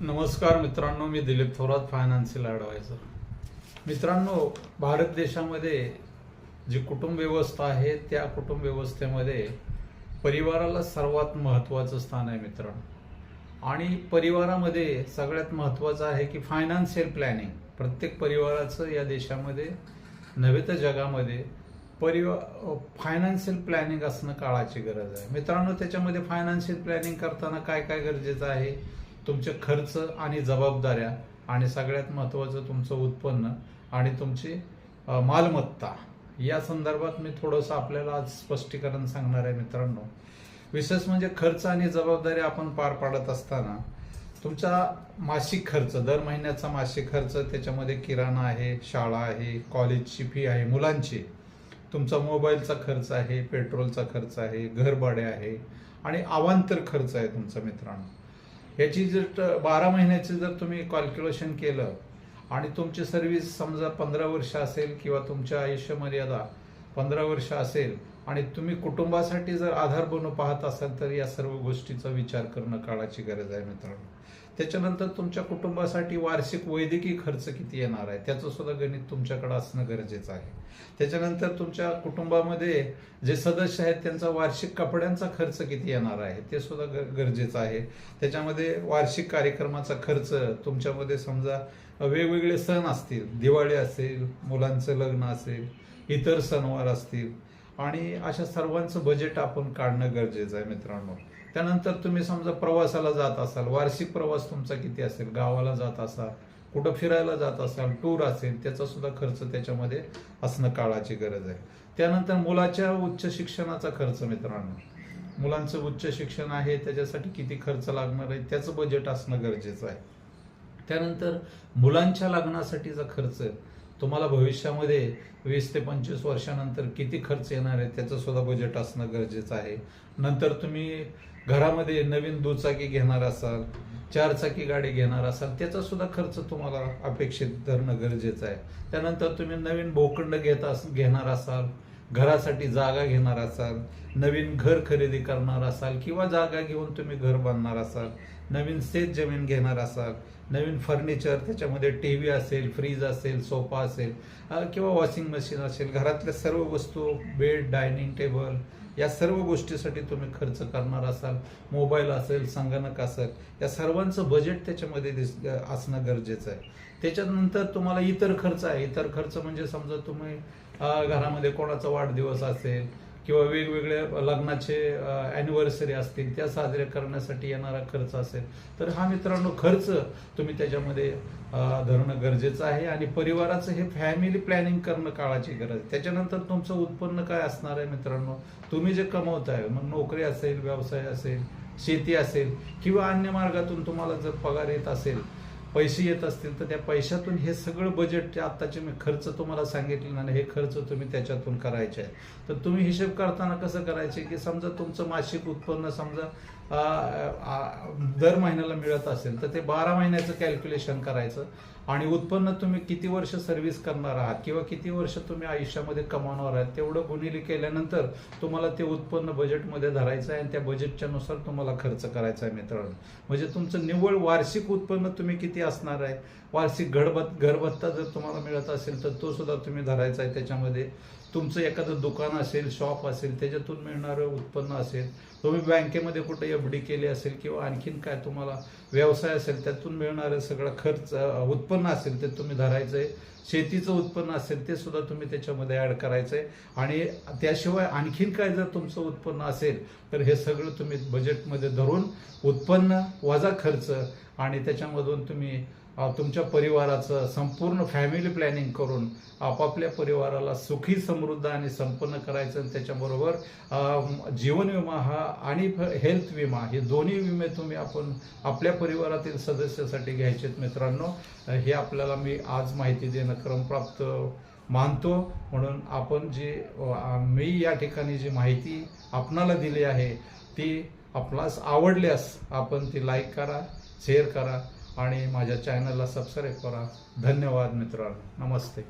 नमस्कार मित्रांनो, मी Dilip Thorat, financial adviser. मित्रांनो, भारत देशामध्ये जी कुटुंब व्यवस्था आहे त्या कुटुंब व्यवस्थेमध्ये परिवाराला सर्वात महत्त्वाचं स्थान आहे मित्रांनो. आणि परिवारामध्ये सगळ्यात महत्त्वाचं आहे की फायनान्शियल प्लॅनिंग. प्रत्येक परिवाराचं या देशामध्ये नव्हे तर जगामध्ये फायनान्शियल प्लॅनिंग असणं काळाची गरज आहे मित्रांनो. त्याच्यामध्ये फायनान्शियल प्लॅनिंग करताना काय काय गरजेचं आहे? तुमचे खर्च आणि जबाबदाऱ्या, आणि सगळ्यात महत्त्वाचं तुमचं उत्पन्न आणि तुमची मालमत्ता, या संदर्भात मी थोडंसं आपल्याला आज स्पष्टीकरण सांगणार आहे मित्रांनो. विशेष म्हणजे खर्च आणि जबाबदारी आपण पार पाडत असताना तुमचा मासिक खर्च, दर महिन्याचा मासिक खर्च, त्याच्यामध्ये किराणा आहे, शाळा आहे, कॉलेजची फी आहे मुलांची, तुमचा मोबाईलचा खर्च आहे, पेट्रोलचा खर्च आहे, घरभाडे आहे आणि अवांतर खर्च आहे तुमचा मित्रांनो. याची जर 12 महिन्याची जर तुम्ही कॅल्क्युलेशन केलं आणि तुमची सर्व्हिस समजा 15 वर्ष असेल किंवा तुमच्या आयुष्य मर्यादा 15 वर्ष असेल आणि तुम्ही कुटुंबासाठी जर आधार बनून पाहत असाल तर या सर्व गोष्टीचा विचार करणं काळाची गरज आहे मित्रांनो. त्याच्यानंतर तुमच्या कुटुंबासाठी वार्षिक वैद्यकीय खर्च किती येणार आहे त्याचं सुद्धा गणित तुमच्याकडे असणं गरजेचं आहे. त्याच्यानंतर तुमच्या कुटुंबामध्ये जे सदस्य आहेत त्यांचा वार्षिक कपड्यांचा खर्च किती येणार आहे ते सुद्धा गरजेचं आहे. त्याच्यामध्ये वार्षिक कार्यक्रमाचा खर्च, तुमच्यामध्ये समजा वेगवेगळे सण असतील, दिवाळी असेल, मुलांचं लग्न असेल, इतर सणवार असतील, आणि अशा सर्वांचं बजेट आपण काढणं गरजेचं आहे मित्रांनो. त्यानंतर तुम्ही समजा प्रवासाला जात असाल, वार्षिक प्रवास तुमचा किती असेल, गावाला जात असाल, कुठं फिरायला जात असाल, टूर असेल, त्याचा सुद्धा खर्च त्याच्यामध्ये असणं काळाची गरज आहे. त्यानंतर मुलाच्या उच्च शिक्षणाचा खर्च मित्रांनो, मुलांचं उच्च शिक्षण आहे त्याच्यासाठी किती खर्च लागणार आहे त्याचं बजेट असणं गरजेचं आहे. त्यानंतर मुलांच्या लग्नासाठीचा खर्च, तुम्हाला भविष्यामध्ये 20 ते 25 वर्षानंतर किती खर्च येणार आहे त्याचं सुद्धा बजेट असणं गरजेचं आहे. नंतर तुम्ही घरामध्ये नवीन दुचाकी घेणार असाल, 4 चाकी गाडी घेणार असाल, त्याचा सुद्धा खर्च तुम्हाला अपेक्षित धरणं गरजेचं आहे. त्यानंतर तुम्ही नवीन भूखंड घेणार असाल, घरासाठी जागा घेणार असाल, नवीन घर खरेदी करणार असाल किंवा जागा घेऊन तुम्ही घर बांधणार असाल, नवीन शेत जमीन घेणार असाल, नवीन फर्निचर, त्याच्यामध्ये टीव्ही असेल, फ्रीज असेल, सोफा असेल किंवा वॉशिंग मशीन असेल, घरातल्या सर्व वस्तू, बेड, डायनिंग टेबल, या सर्व गोष्टीसाठी तुम्ही खर्च करणार असाल, मोबाईल असेल, संगणक असेल, या सर्वांचं बजेट त्याच्यामध्ये असणं गरजेचं आहे. त्याच्यानंतर तुम्हाला इतर खर्च आहे. इतर खर्च म्हणजे समजा तुम्ही घरामध्ये कोणाचा वाढदिवस असेल किंवा वेगवेगळे लग्नाचे ॲनिव्हर्सरी असतील त्या साजरे करण्यासाठी येणारा खर्च असेल, तर हा मित्रांनो खर्च तुम्ही त्याच्यामध्ये धरणं गरजेचं आहे. आणि परिवाराचं हे फॅमिली प्लॅनिंग करणं काळाची गरज आहे. त्याच्यानंतर तुमचं उत्पन्न काय असणार आहे मित्रांनो, तुम्ही जे कमवताय, मग नोकरी असेल, व्यवसाय असेल, शेती असेल किंवा अन्य मार्गातून तुम्हाला जर पगार येत असेल, पैसे येत असतील, तर त्या पैशातून हे सगळं बजेट, आत्ताचे मी खर्च तुम्हाला सांगितले ना, हे खर्च तुम्ही त्याच्यातून करायचे आहे. तर तुम्ही हिशेब करताना कसं करायचे की समजा तुमचं मासिक उत्पन्न समजा दर महिन्याला मिळत असेल तर ते 12 महिन्याचं कॅल्क्युलेशन करायचं आणि उत्पन्न तुम्ही किती वर्ष सर्व्हिस करणार आहात किंवा किती वर्ष तुम्ही आयुष्यामध्ये कमावणार आहात तेवढं गुणिले केल्यानंतर तुम्हाला ते उत्पन्न बजेटमध्ये धरायचं आहे आणि त्या बजेटच्या नुसार तुम्हाला खर्च करायचा आहे मित्रांनो. म्हणजे तुमचं निव्वळ वार्षिक उत्पन्न तुम्ही किती असणार आहे, वार्षिक घरभत्ता जर तुम्हाला मिळत असेल तर तो सुद्धा तुम्ही धरायचा आहे. त्याच्यामध्ये तुमचं एखादं दुकान असेल, शॉप असेल, त्याच्यातून मिळणारं उत्पन्न असेल, तुम्ही बँकेमध्ये कुठे FD केली असेल किंवा आणखीन काय तुम्हाला व्यवसाय असेल त्यातून मिळणारं सगळं खर्च उत्पन्न असेल ते तुम्ही धरायचं आहे. शेतीचं उत्पन्न असेल ते सुद्धा तुम्ही त्याच्यामध्ये ॲड करायचं आहे. आणि त्याशिवाय आणखीन काय जर तुमचं उत्पन्न असेल तर हे सगळं तुम्ही बजेटमध्ये धरून उत्पन्न वजा खर्च आणि त्याच्यामधून तुम्ही तुमच्या परिवाराचं संपूर्ण फॅमिली प्लॅनिंग करून आपापल्या परिवाराला सुखी, समृद्ध आणि संपन्न करायचं. त्याच्याबरोबर जीवन विमा हा आणि हेल्थ विमा, हे दोन्ही विमे तुम्ही आपण आपल्या परिवारातील सदस्यासाठी घ्यायचेत मित्रांनो. हे आपल्याला मी आज माहिती देणं क्रमप्राप्त मानतो. म्हणून आपण मी या ठिकाणी जी माहिती आपणाला दिली आहे ती आपणास आवडल्यास आपण ती लाईक करा, शेअर करा आणि माझ्या चॅनलला सबस्क्राईब करा. धन्यवाद मित्रांनो. नमस्ते.